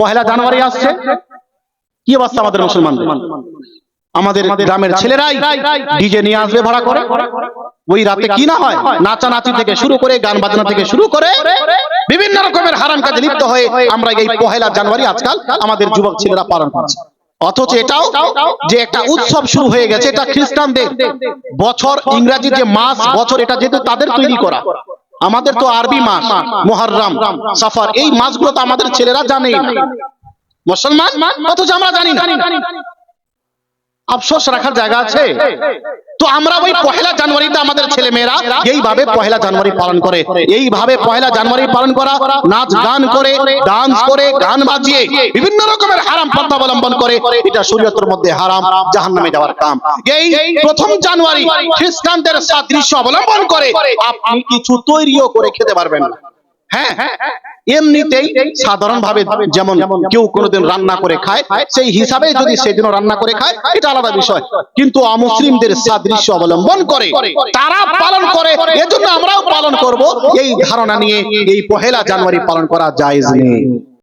পহেলা জানুয়ারি আসছে, কি অবস্থা আমাদের মুসলমানদের? আমাদের গ্রামের ছেলেরাই ডিজে নিয়ে আসবে ভাড়া করে, ওই রাতে কি না হয়, নাচানাচি থেকে শুরু করে গান বাজনা থেকে শুরু করে বিভিন্ন রকমের হারাম কাজে লিপ্ত হয়ে আমরা এই পহেলা জানুয়ারি আজকাল আমাদের যুবক ছেলেরা পালন করছে। অথচ এটাও যে একটা উৎসব শুরু হয়ে গেছে, এটা খ্রিস্টানদের বছর, ইংরেজি যে মাস বছর, এটা যেহেতু তাদের তৈরি করা, আমাদের তো আরবি মাস মুহররম সফর, এই মাসগুলো তো আমাদের ছেলেরা জানেই না মুসলমান, অথচ আমরা জানি না। আফসোস রাখার জায়গা আছে। তো আমরা ওই পহেলা জানুয়ারিতে আমাদের ছেলে মেয়েরা এইভাবে পহেলা জানুয়ারি পালন করে, এইভাবে পহেলা জানুয়ারি পালন করা, নাচ গান করে, ডান্স করে, গান বাজিয়ে বিভিন্ন রকমের হারাম পন্থা অবলম্বন করে, এটা শরীয়তের মধ্যে হারাম, জাহান্নামে যাওয়ার কাম। এই প্রথম জানুয়ারি খ্রিস্টানদের সাদৃশ্য অবলম্বন করে আপনি কিছু তৈরিও করে খেতে পারবেন না। হ্যাঁ, এমনিতেই সাধারণ ভাবে যেমন কেউ কোনোদিন রান্না করে খায়, সেই হিসাবে যদি সেদিনও রান্না করে খায়, এটা আলাদা বিষয়। কিন্তু অমুসলিমদের সাদৃশ্য অবলম্বন করে তারা পালন করে, এজন্য আমরাও পালন করব, এই ধারণা নিয়ে এই পহেলা জানুয়ারি পালন করা জায়েজ নেই।